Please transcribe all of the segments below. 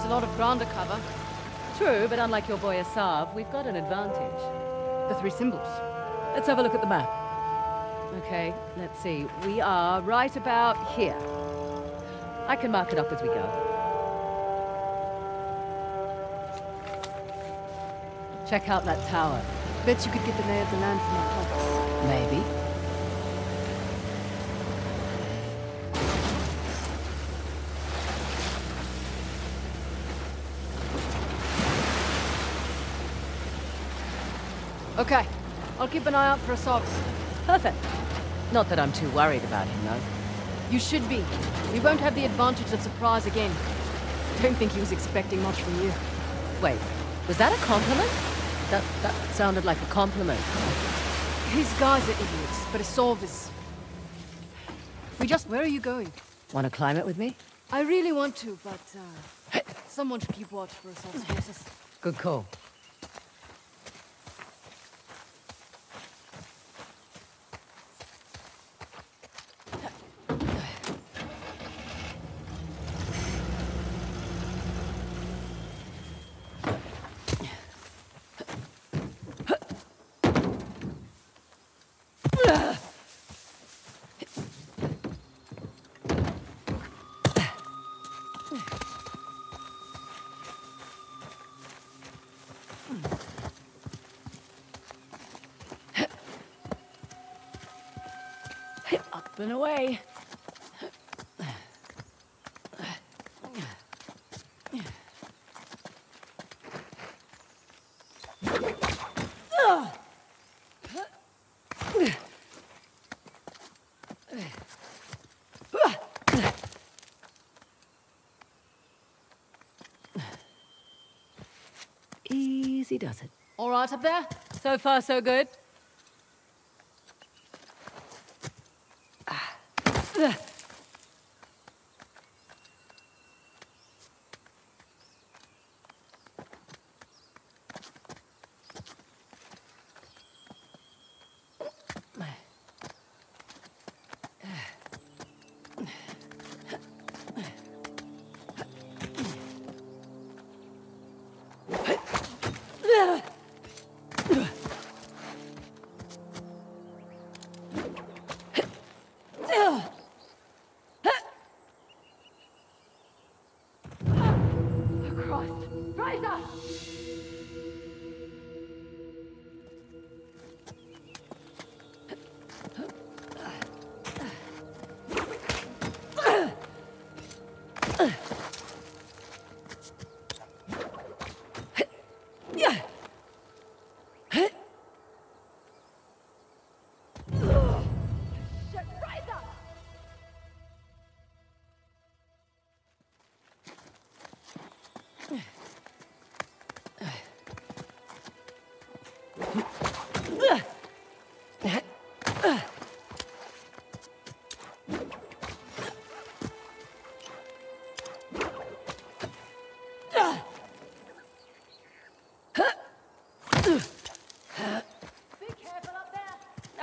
a lot of ground to cover. True, but unlike your boy Asav, we've got an advantage. The three symbols. Let's have a look at the map. Okay, let's see. We are right about here. I can mark it up as we go. Check out that tower. Bet you could get the lay of the land from up top. Maybe. Okay, I'll keep an eye out for Asav. Perfect. Not that I'm too worried about him, though. You should be. We won't have the advantage of surprise again. Don't think he was expecting much from you. Wait, was that a compliment? That sounded like a compliment. His guys are idiots, but Asav is... Where are you going? Want to climb it with me? I really want to, but someone should keep watch for Asav's forces. Good call. Up and away. Easy does it. All right up there? So far, so good.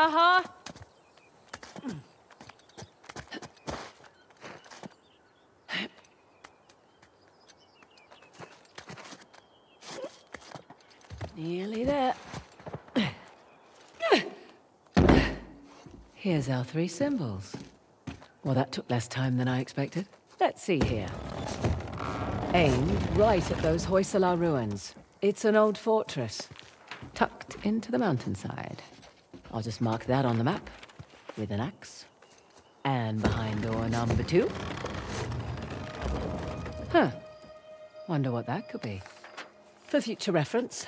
Uh-huh. Nearly there. Here's our three symbols. Well, that took less time than I expected. Let's see here. Aimed right at those Hoysala ruins. It's an old fortress, tucked into the mountainside. I'll just mark that on the map with an axe. And behind door number 2. Huh. Wonder what that could be. For future reference.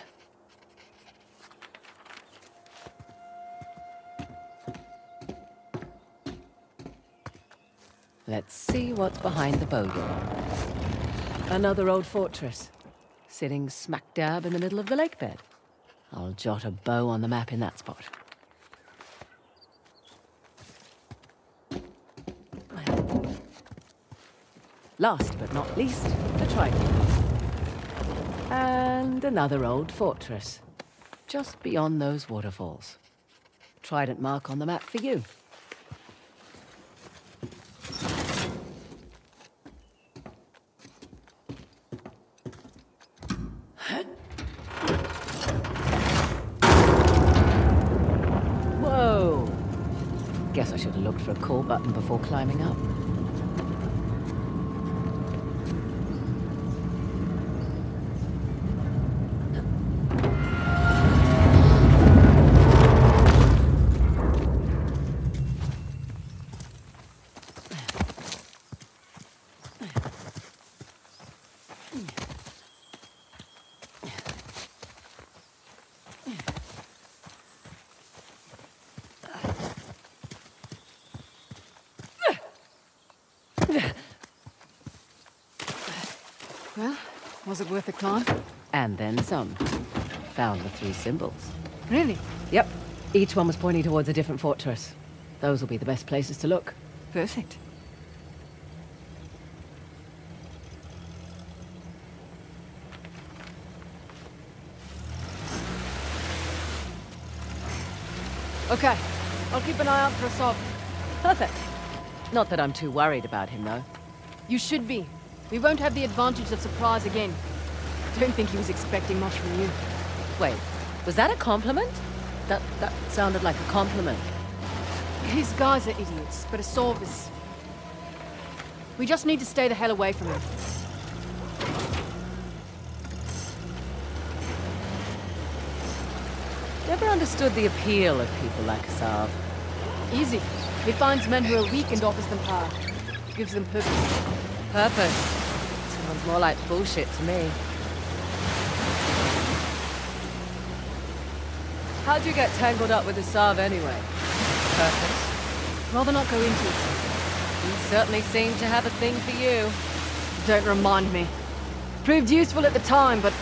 Let's see what's behind the bow door. Another old fortress, sitting smack dab in the middle of the lake bed. I'll jot a bow on the map in that spot. Last but not least, the trident. And another old fortress, just beyond those waterfalls. Trident mark on the map for you. Whoa! Guess I should have looked for a call button before climbing up. Well, was it worth the climb? And then some. Found the 3 symbols. Really? Yep. Each one was pointing towards a different fortress. Those will be the best places to look. Perfect. Okay, I'll keep an eye out for a Sov. Perfect. Not that I'm too worried about him, though. You should be. We won't have the advantage of surprise again. Don't think he was expecting much from you. Wait, was that a compliment? That sounded like a compliment. These guys are idiots, but a Sov is... We just need to stay the hell away from him. Never understood the appeal of people like Asav. Easy. He finds men who are weak and offers them power. Gives them purpose. Purpose? Sounds more like bullshit to me. How'd you get tangled up with Asav anyway? Purpose? Rather not go into it. He certainly seemed to have a thing for you. Don't remind me. Proved useful at the time, but...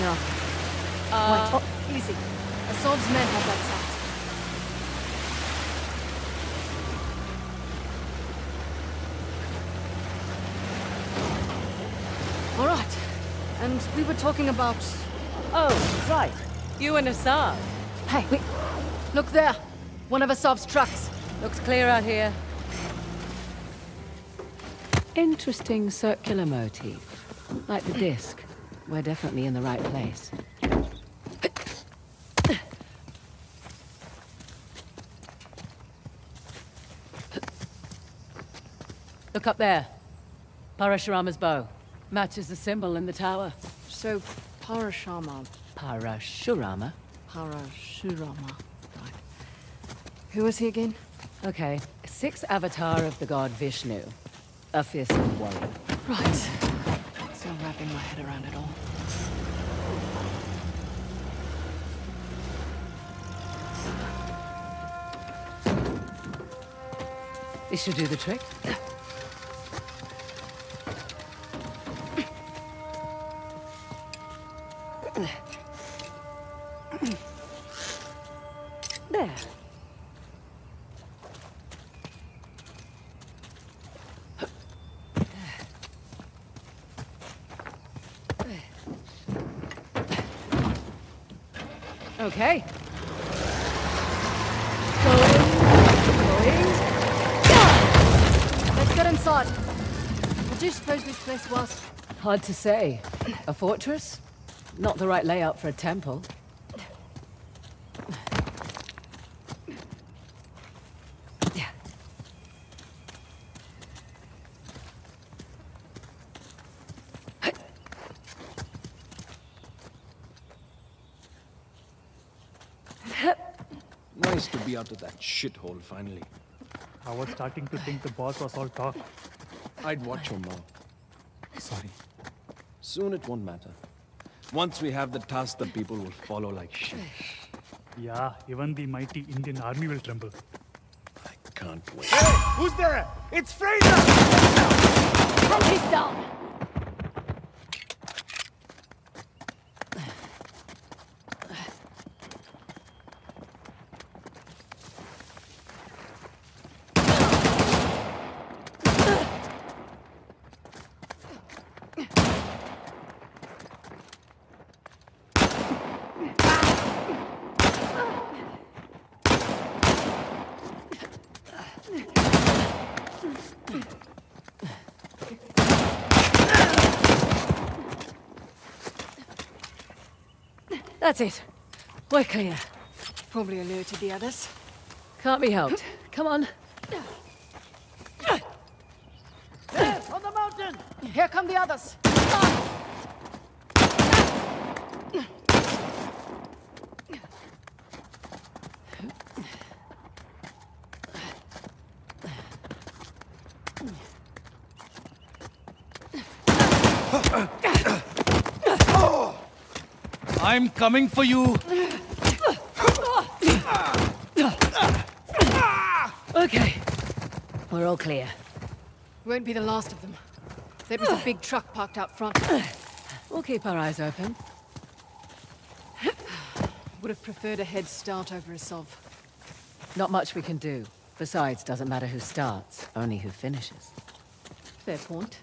Yeah. Wait, oh, easy. Asav's men have that sight. All right. And we were talking about... Oh, right. You and Asav. Hey, wait. Look there. One of Asav's trucks. Looks clear out here. Interesting circular motif. Like the disc. We're definitely in the right place. Look up there. Parashurama's bow. Matches the symbol in the tower. So, Parashurama. Parashurama? Parashurama. Right. Who was he again? Okay. 6th avatar of the god Vishnu. A fearsome warrior. Right. Still wrapping my head around it all. This should do the trick. There. Okay. Going. Let's get inside. What do you suppose this place was? Hard to say. A fortress? Not the right layout for a temple. Nice to be out of that shithole finally. I was starting to think the boss was all talk. I'd watch your mouth. Sorry. Soon it won't matter. Once we have the task, the people will follow like sheep. Yeah, even the mighty Indian army will tremble. I can't wait. Hey, who's there? It's Fraser! He's down. That's it. We're clear. Probably alerted the others. Can't be helped. Come on. There, on the mountain! Here come the others. I'm coming for you! Okay. We're all clear. Won't be the last of them. There was a big truck parked out front. We'll keep our eyes open. Would have preferred a head start over a Sov. Not much we can do. Besides, doesn't matter who starts, only who finishes. Fair point.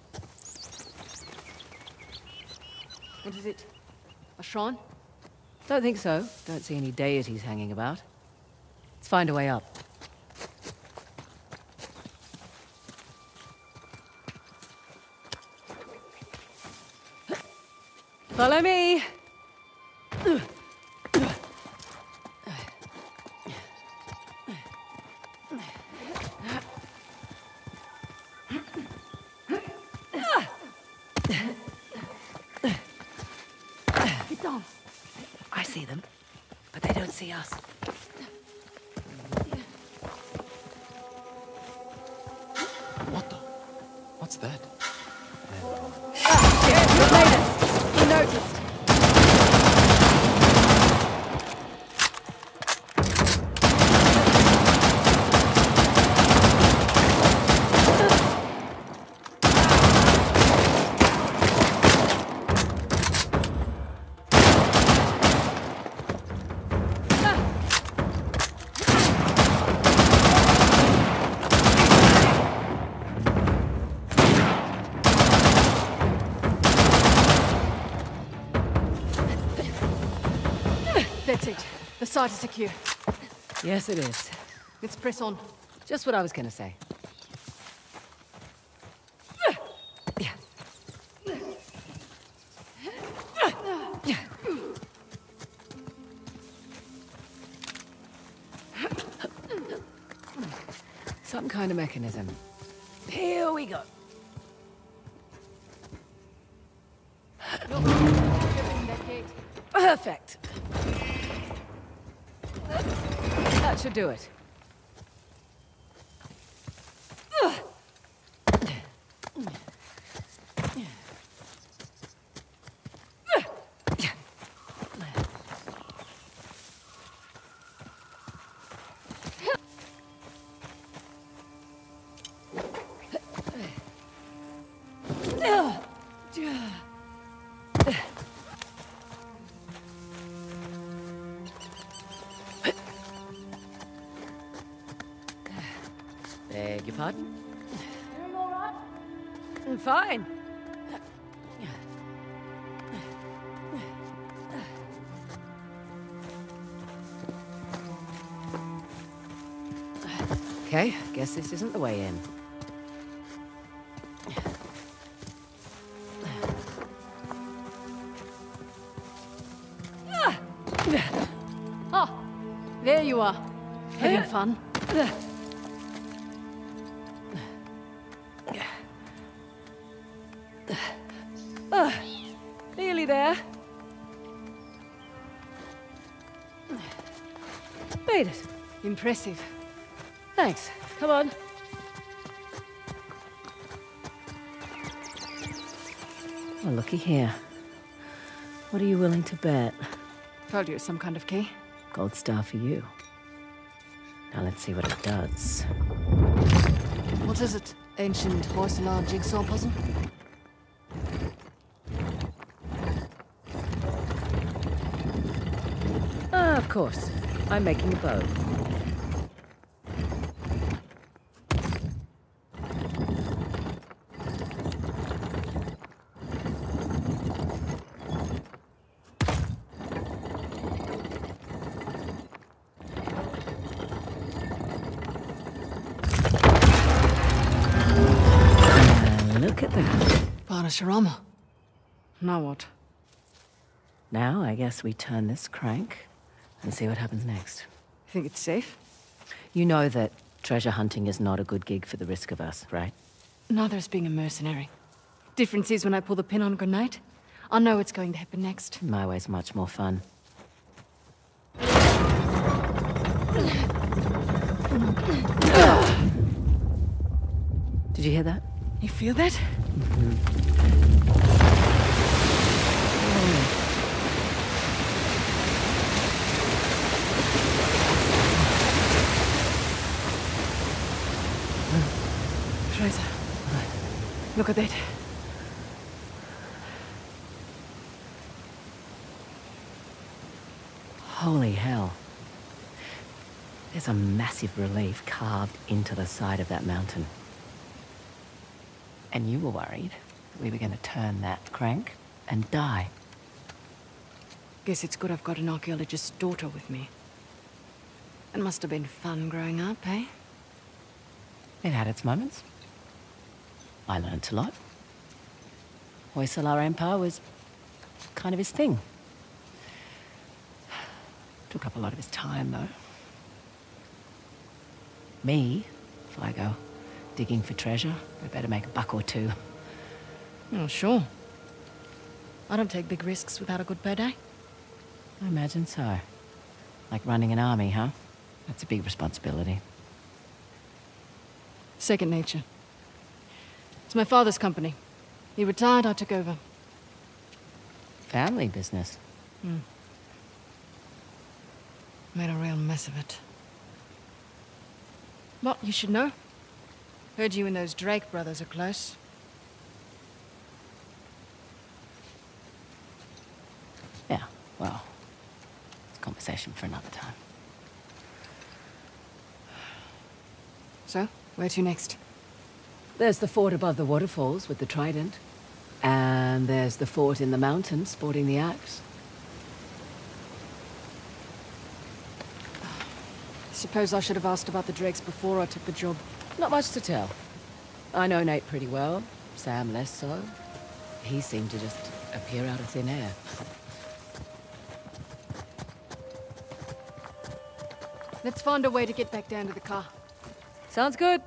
What is it? A shrine? Don't think so. Don't see any deities hanging about. Let's find a way up. Follow me! Get down. I see them, but they don't see us. What the? What's that? We've made it! He noticed. That's it. The site is secure. Yes, it is. Let's press on. Just what I was gonna say. Some kind of mechanism. Here we go. Look, open that gate. Perfect. That should do it. Beg your pardon? Doing all right? Fine. Okay, guess this isn't the way in. Ah, there you are. Having fun? Nearly there. Made it. Impressive. Thanks. Come on. Well, looky here. What are you willing to bet? Told you it's some kind of key. Gold star for you. Now let's see what it does. What is it? Ancient Hoysala jigsaw puzzle? Ah, of course. I'm making a bow. Look at that. Parashurama. Now what? Now, I guess we turn this crank and see what happens next. Think it's safe? You know that treasure hunting is not a good gig for the risk of us, right? Neither is being a mercenary. Difference is when I pull the pin on a grenade, I know what's going to happen next. My way's much more fun. Did you hear that? You feel that? Fraser, look at that. Holy hell. There's a massive relief carved into the side of that mountain. And you were worried that we were going to turn that crank and die. Guess it's good I've got an archaeologist's daughter with me. It must have been fun growing up, eh? It had its moments. I learnt a lot. Hoysalar Empire was kind of his thing. Took up a lot of his time, though. Me, if I go digging for treasure, I better make a buck or two. Oh, sure. I don't take big risks without a good payday. I imagine so. Like running an army, huh? That's a big responsibility. Second nature. It's my father's company. He retired, I took over. Family business. Made a real mess of it. What, you should know? Heard you and those Drake brothers are close. Yeah, well, it's a conversation for another time. So, where to next? There's the fort above the waterfalls with the trident. And there's the fort in the mountains sporting the axe. Suppose I should have asked about the Drakes before I took the job. Not much to tell. I know Nate pretty well, Sam less so. He seemed to just appear out of thin air. Let's find a way to get back down to the car. Sounds good.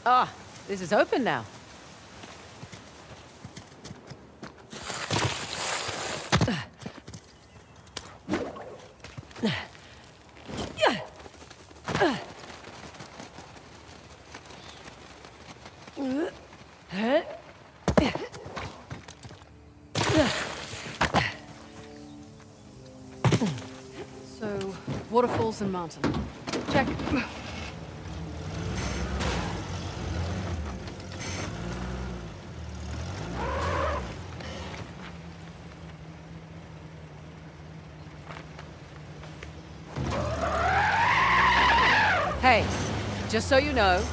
Ah, this is open now. So, waterfalls and mountain. Check. Hey, just so you know,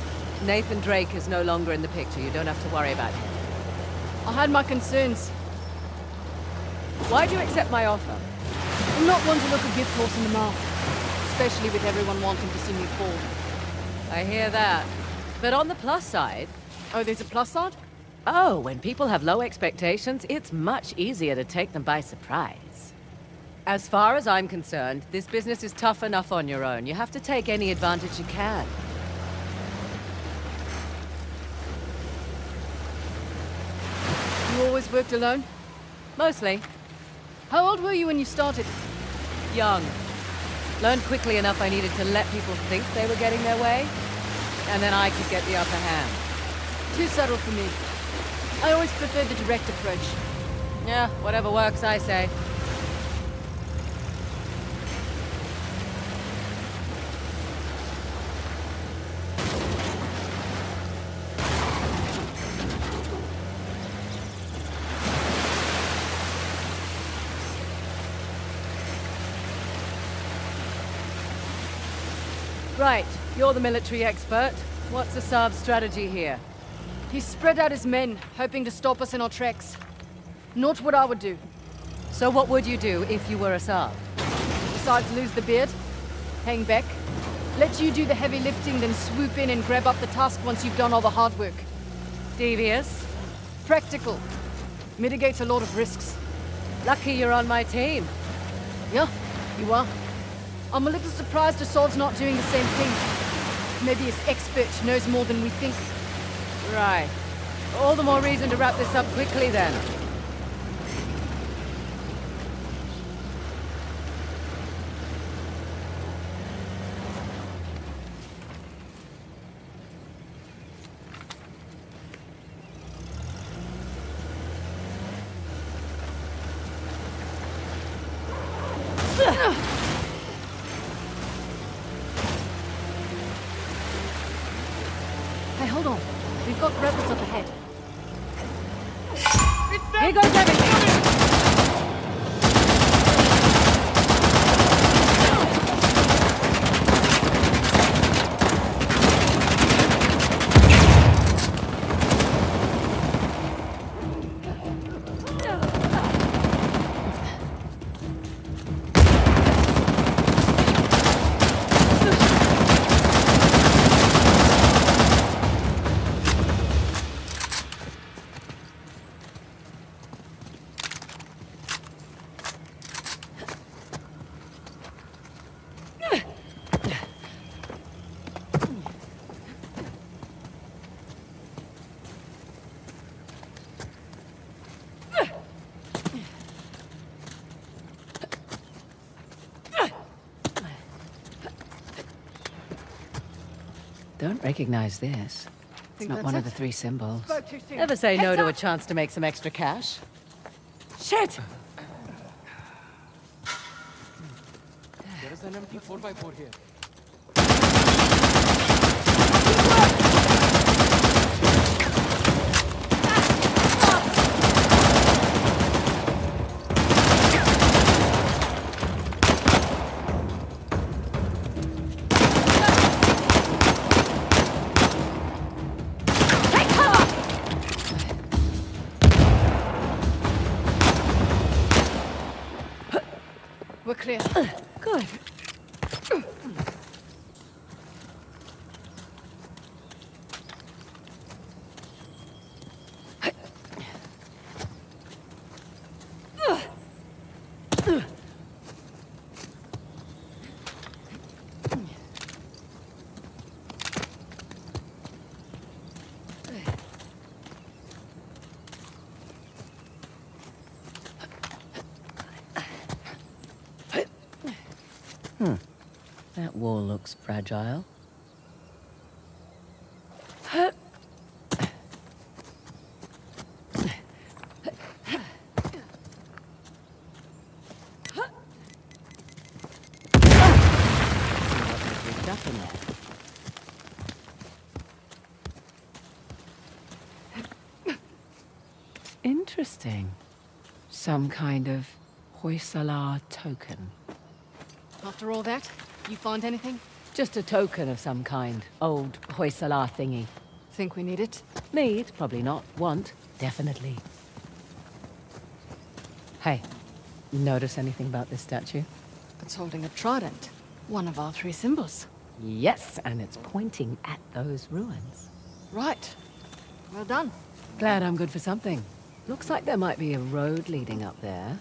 Nathan Drake is no longer in the picture. You don't have to worry about him. I had my concerns. Why'd you accept my offer? I'm not one to look a gift horse in the mouth. Especially with everyone wanting to see me fall. I hear that. But on the plus side... Oh, there's a plus side? Oh, when people have low expectations, it's much easier to take them by surprise. As far as I'm concerned, this business is tough enough on your own. You have to take any advantage you can. You always worked alone? Mostly. How old were you when you started? Young. Learned quickly enough I needed to let people think they were getting their way, and then I could get the upper hand. Too subtle for me. I always preferred the direct approach. Yeah, whatever works, I say. Right, you're the military expert. What's Asav's strategy here? He spread out his men, hoping to stop us in our tracks. Not what I would do. So what would you do if you were Assad? Besides lose the beard, hang back, let you do the heavy lifting, then swoop in and grab up the task once you've done all the hard work. Devious? Practical. Mitigates a lot of risks. Lucky you're on my team. Yeah, you are. I'm a little surprised Assad's not doing the same thing. Maybe his expert knows more than we think. Right. All the more reason to wrap this up quickly then. Hey, hold on. We've got rebels up ahead. Here goes everything! Don't recognize this. It's not one of the 3 symbols. Never Say no to a chance to make some extra cash. Shit! There is an empty 4x4 here. We're clear. Good. That wall looks fragile. Interesting. Some kind of Hoysala token. After all that, you find anything? Just a token of some kind. Old Hoysala thingy. Think we need it? Need? Probably not. Want? Definitely. Hey, notice anything about this statue? It's holding a trident. One of our 3 symbols. Yes, and it's pointing at those ruins. Right. Well done. Glad I'm good for something. Looks like there might be a road leading up there.